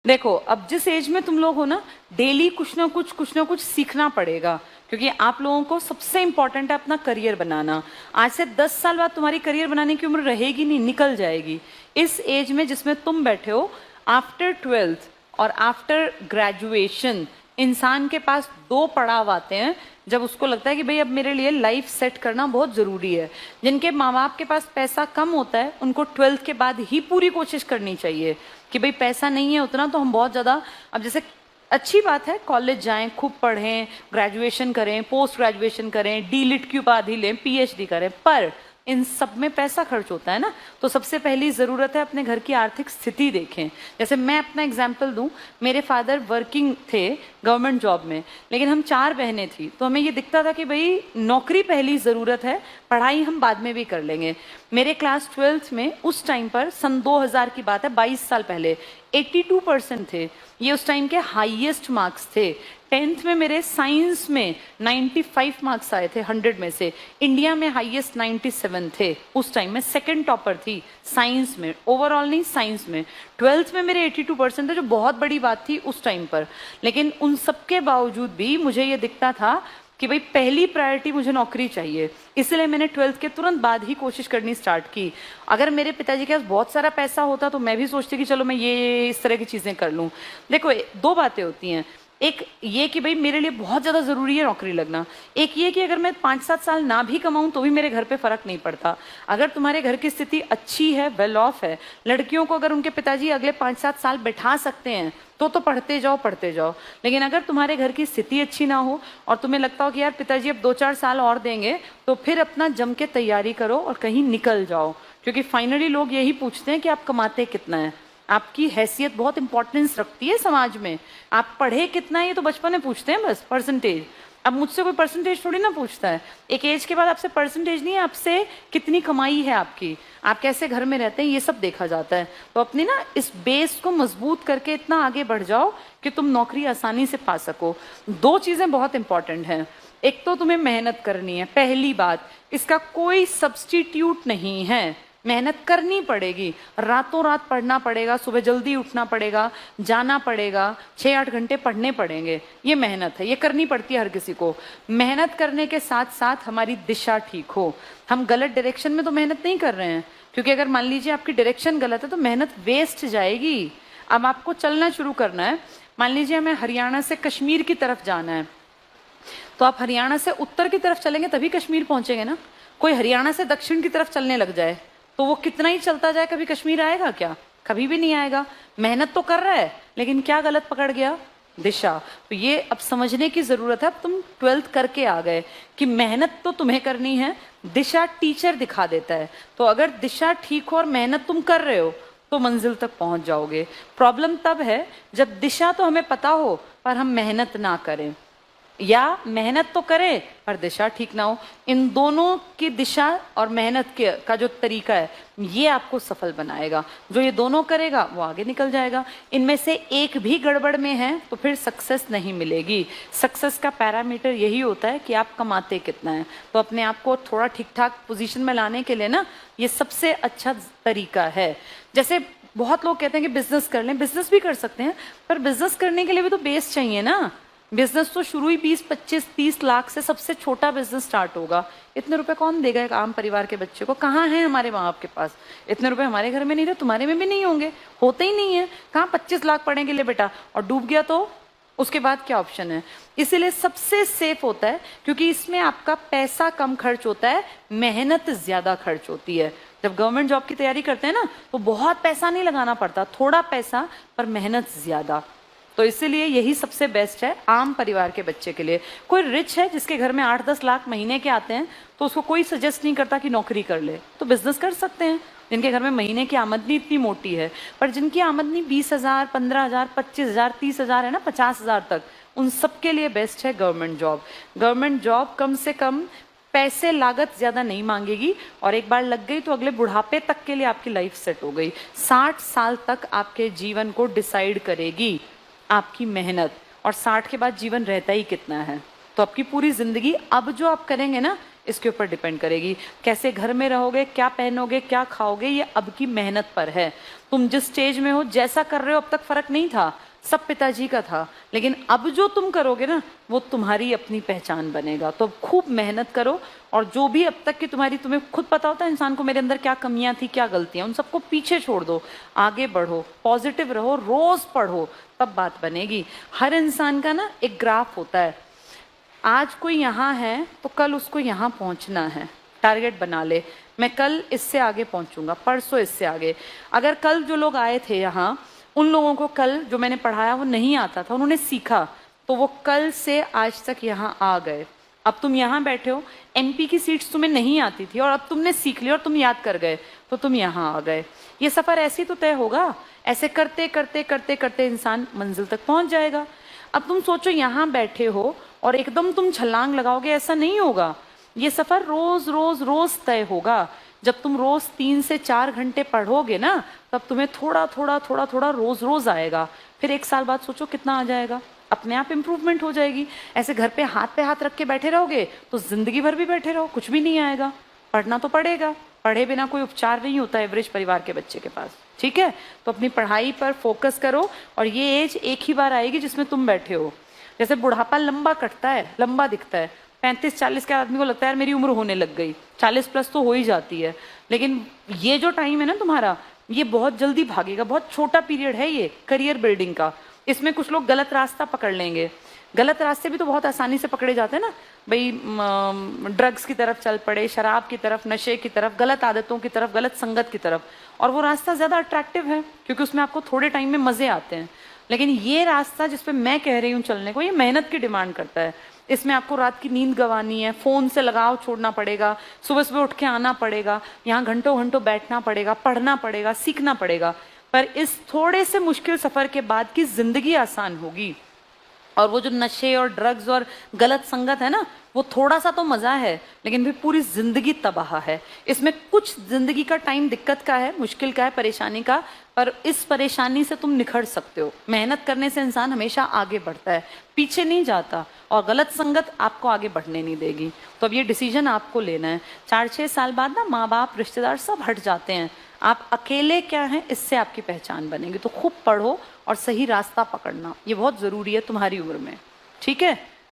देखो, अब जिस एज में तुम लोग हो ना, डेली कुछ ना कुछ सीखना पड़ेगा, क्योंकि आप लोगों को सबसे इंपॉर्टेंट है अपना करियर बनाना। आज से 10 साल बाद तुम्हारी करियर बनाने की उम्र रहेगी नहीं, निकल जाएगी। इस एज में जिसमें तुम बैठे हो, आफ्टर 12th और आफ्टर ग्रेजुएशन इंसान के पास दो पड़ाव आते हैं जब उसको लगता है कि भाई अब मेरे लिए लाइफ सेट करना बहुत ज़रूरी है। जिनके माँ बाप के पास पैसा कम होता है उनको 12th के बाद ही पूरी कोशिश करनी चाहिए कि भाई पैसा नहीं है उतना तो हम बहुत ज़्यादा, अब जैसे अच्छी बात है कॉलेज जाएं, खूब पढ़ें, ग्रेजुएशन करें, पोस्ट ग्रेजुएशन करें, डीलिट की उपाधि लें, पीएचडी करें, पर इन सब में पैसा खर्च होता है ना। तो सबसे पहली ज़रूरत है अपने घर की आर्थिक स्थिति देखें। जैसे मैं अपना एग्जाम्पल दूं, मेरे फादर वर्किंग थे गवर्नमेंट जॉब में, लेकिन हम 4 बहनें थी, तो हमें ये दिखता था कि भाई नौकरी पहली ज़रूरत है, पढ़ाई हम बाद में भी कर लेंगे। मेरे क्लास 12th में उस टाइम पर सन 2000 की बात है, 22 साल पहले 82% थे। ये उस टाइम के हाईएस्ट मार्क्स थे। 10th में मेरे साइंस में 95 मार्क्स आए थे 100 में से। इंडिया में हाईएस्ट 97 थे उस टाइम में, सेकंड टॉपर थी साइंस में, ओवरऑल नहीं साइंस में। 12th में मेरे 82% थे, जो बहुत बड़ी बात थी उस टाइम पर। लेकिन उन सब के बावजूद भी मुझे ये दिखता था कि भाई पहली प्रायोरिटी मुझे नौकरी चाहिए, इसलिए मैंने 12th के तुरंत बाद ही कोशिश करनी स्टार्ट की। अगर मेरे पिताजी के पास बहुत सारा पैसा होता तो मैं भी सोचती कि चलो मैं ये इस तरह की चीज़ें कर लूँ। देखो, दो बातें होती हैं, एक ये कि भाई मेरे लिए बहुत ज़्यादा ज़रूरी है नौकरी लगना, एक ये कि अगर मैं 5-7 साल ना भी कमाऊं तो भी मेरे घर पे फ़र्क नहीं पड़ता। अगर तुम्हारे घर की स्थिति अच्छी है, वेल ऑफ है, लड़कियों को अगर उनके पिताजी अगले 5-7 साल बैठा सकते हैं तो पढ़ते जाओ पढ़ते जाओ। लेकिन अगर तुम्हारे घर की स्थिति अच्छी ना हो और तुम्हें लगता हो कि यार पिताजी अब 2-4 साल और देंगे, तो फिर अपना जम के तैयारी करो और कहीं निकल जाओ, क्योंकि फाइनली लोग यही पूछते हैं कि आप कमाते कितना है। आपकी हैसियत बहुत इंपॉर्टेंस रखती है समाज में। आप पढ़े कितना है ये तो बचपन में पूछते हैं बस, परसेंटेज। अब मुझसे कोई परसेंटेज थोड़ी ना पूछता है। एक एज के बाद आपसे परसेंटेज नहीं है, आपसे कितनी कमाई है आपकी, आप कैसे घर में रहते हैं, ये सब देखा जाता है। तो अपनी ना इस बेस को मजबूत करके इतना आगे बढ़ जाओ कि तुम नौकरी आसानी से पा सको। 2 चीज़ें बहुत इंपॉर्टेंट हैं। एक तो तुम्हें मेहनत करनी है, पहली बात, इसका कोई सब्स्टिट्यूट नहीं है। मेहनत करनी पड़ेगी, रातों रात पढ़ना पड़ेगा, सुबह जल्दी उठना पड़ेगा, जाना पड़ेगा, 6-8 घंटे पढ़ने पड़ेंगे। ये मेहनत है, ये करनी पड़ती है हर किसी को। मेहनत करने के साथ साथ हमारी दिशा ठीक हो। हम गलत डायरेक्शन में तो मेहनत नहीं कर रहे हैं, क्योंकि अगर मान लीजिए आपकी डायरेक्शन गलत है तो मेहनत वेस्ट जाएगी। अब आपको चलना शुरू करना है, मान लीजिए हमें हरियाणा से कश्मीर की तरफ जाना है, तो आप हरियाणा से उत्तर की तरफ चलेंगे तभी कश्मीर पहुंचेंगे ना। कोई हरियाणा से दक्षिण की तरफ चलने लग जाए तो वो कितना ही चलता जाए, कभी कश्मीर आएगा क्या? कभी भी नहीं आएगा। मेहनत तो कर रहा है लेकिन क्या गलत पकड़ गया? दिशा। तो ये अब समझने की जरूरत है। अब तुम 12th करके आ गए कि मेहनत तो तुम्हें करनी है, दिशा टीचर दिखा देता है। तो अगर दिशा ठीक हो और मेहनत तुम कर रहे हो तो मंजिल तक पहुंच जाओगे। प्रॉब्लम तब है जब दिशा तो हमें पता हो पर हम मेहनत ना करें, या मेहनत तो करें पर दिशा ठीक ना हो। इन दोनों की दिशा और मेहनत का जो तरीका है ये आपको सफल बनाएगा। जो ये दोनों करेगा वो आगे निकल जाएगा। इनमें से एक भी गड़बड़ में है तो फिर सक्सेस नहीं मिलेगी। सक्सेस का पैरामीटर यही होता है कि आप कमाते कितना है। तो अपने आप को थोड़ा ठीक ठाक पोजीशन में लाने के लिए ना ये सबसे अच्छा तरीका है। जैसे बहुत लोग कहते हैं कि बिजनेस कर लें, बिजनेस भी कर सकते हैं, पर बिजनेस करने के लिए भी तो बेस चाहिए ना। बिजनेस तो शुरू ही 20-25-30 लाख से सबसे छोटा बिजनेस स्टार्ट होगा। इतने रुपए कौन देगा एक आम परिवार के बच्चे को? कहाँ है हमारे माँ बाप के पास इतने रुपए? हमारे घर में नहीं रहे, तुम्हारे में भी नहीं होंगे, होते ही नहीं है। कहाँ 25 लाख पड़ेंगे ले बेटा, और डूब गया तो उसके बाद क्या ऑप्शन है? इसीलिए सबसे सेफ होता है, क्योंकि इसमें आपका पैसा कम खर्च होता है, मेहनत ज्यादा खर्च होती है। जब गवर्नमेंट जॉब की तैयारी करते हैं ना तो बहुत पैसा नहीं लगाना पड़ता, थोड़ा पैसा पर मेहनत ज्यादा। तो इसीलिए यही सबसे बेस्ट है आम परिवार के बच्चे के लिए। कोई रिच है जिसके घर में 8-10 लाख महीने के आते हैं तो उसको कोई सजेस्ट नहीं करता कि नौकरी कर ले, तो बिजनेस कर सकते हैं। जिनके घर में महीने की आमदनी इतनी मोटी है, पर जिनकी आमदनी 20,000, 15,000, 25,000, 30,000 है ना, 50,000 तक, उन सबके लिए बेस्ट है गवर्नमेंट जॉब। गवर्नमेंट जॉब कम से कम पैसे लागत ज्यादा नहीं मांगेगी, और एक बार लग गई तो अगले बुढ़ापे तक के लिए आपकी लाइफ सेट हो गई। 60 साल तक आपके जीवन को डिसाइड करेगी आपकी मेहनत, और 60 के बाद जीवन रहता ही कितना है। तो आपकी पूरी जिंदगी अब जो आप करेंगे ना, इसके ऊपर डिपेंड करेगी। कैसे घर में रहोगे, क्या पहनोगे, क्या खाओगे, ये अब की मेहनत पर है। तुम जिस स्टेज में हो, जैसा कर रहे हो, अब तक फर्क नहीं था, सब पिताजी का था, लेकिन अब जो तुम करोगे ना वो तुम्हारी अपनी पहचान बनेगा। तो खूब मेहनत करो, और जो भी अब तक की तुम्हें खुद पता होता है इंसान को मेरे अंदर क्या कमियां थी, क्या गलतियां, उन सबको पीछे छोड़ दो, आगे बढ़ो, पॉजिटिव रहो, रोज पढ़ो, तब बात बनेगी। हर इंसान का ना एक ग्राफ होता है, आज कोई यहाँ है तो कल उसको यहाँ पहुँचना है, टारगेट बना ले, मैं कल इससे आगे पहुँचूंगा, परसों इससे आगे। अगर कल जो लोग आए थे यहाँ, उन लोगों को कल जो मैंने पढ़ाया वो नहीं आता था, उन्होंने सीखा, तो वो कल से आज तक यहाँ आ गए। अब तुम यहाँ बैठे हो, एमपी की सीट्स तुम्हें नहीं आती थी और अब तुमने सीख लिया और तुम याद कर गए, तो तुम यहाँ आ गए। ये सफर ऐसे तो तय होगा, ऐसे करते करते करते करते इंसान मंजिल तक पहुंच जाएगा। अब तुम सोचो यहाँ बैठे हो और एकदम तुम छलांग लगाओगे, ऐसा नहीं होगा। ये सफर रोज रोज रोज तय होगा। जब तुम रोज 3 से 4 घंटे पढ़ोगे ना, तब तुम्हें थोड़ा थोड़ा थोड़ा थोड़ा रोज रोज आएगा। फिर 1 साल बाद सोचो कितना आ जाएगा, अपने आप इंप्रूवमेंट हो जाएगी। ऐसे घर पे हाथ रख के बैठे रहोगे तो जिंदगी भर भी बैठे रहो, कुछ भी नहीं आएगा। पढ़ना तो पड़ेगा, पढ़े बिना कोई उपचार नहीं होता एवरेज परिवार के बच्चे के पास, ठीक है। तो अपनी पढ़ाई पर फोकस करो, और ये एज एक ही बार आएगी जिसमें तुम बैठे हो। जैसे बुढ़ापा लंबा कटता है, लंबा दिखता है, 35-40 के आदमी को लगता है यार मेरी उम्र होने लग गई, 40 प्लस तो हो ही जाती है, लेकिन ये जो टाइम है ना तुम्हारा, ये बहुत जल्दी भागेगा। बहुत छोटा पीरियड है ये करियर बिल्डिंग का। इसमें कुछ लोग गलत रास्ता पकड़ लेंगे। गलत रास्ते भी तो बहुत आसानी से पकड़े जाते हैं ना भाई, ड्रग्स की तरफ चल पड़े, शराब की तरफ, नशे की तरफ, गलत आदतों की तरफ, गलत संगत की तरफ, और वो रास्ता ज्यादा अट्रैक्टिव है क्योंकि उसमें आपको थोड़े टाइम में मजे आते हैं। लेकिन ये रास्ता जिस पे मैं कह रही हूँ चलने को, ये मेहनत की डिमांड करता है। इसमें आपको रात की नींद गंवानी है, फोन से लगाव छोड़ना पड़ेगा, सुबह सुबह उठ के आना पड़ेगा, यहाँ घंटों घंटों बैठना पड़ेगा, पढ़ना पड़ेगा, सीखना पड़ेगा। पर इस थोड़े से मुश्किल सफर के बाद की जिंदगी आसान होगी। और वो जो नशे और ड्रग्स और गलत संगत है ना, वो थोड़ा सा तो मजा है, लेकिन भी पूरी जिंदगी तबाह है। इसमें कुछ जिंदगी का टाइम दिक्कत का है, मुश्किल का है, परेशानी का, पर इस परेशानी से तुम निखर सकते हो। मेहनत करने से इंसान हमेशा आगे बढ़ता है, पीछे नहीं जाता, और गलत संगत आपको आगे बढ़ने नहीं देगी। तो अब ये डिसीजन आपको लेना है। 4-6 साल बाद ना माँ बाप, रिश्तेदार सब हट जाते हैं, आप अकेले क्या हैं, इससे आपकी पहचान बनेगी। तो खूब पढ़ो और सही रास्ता पकड़ना, ये बहुत जरूरी है तुम्हारी उम्र में, ठीक है।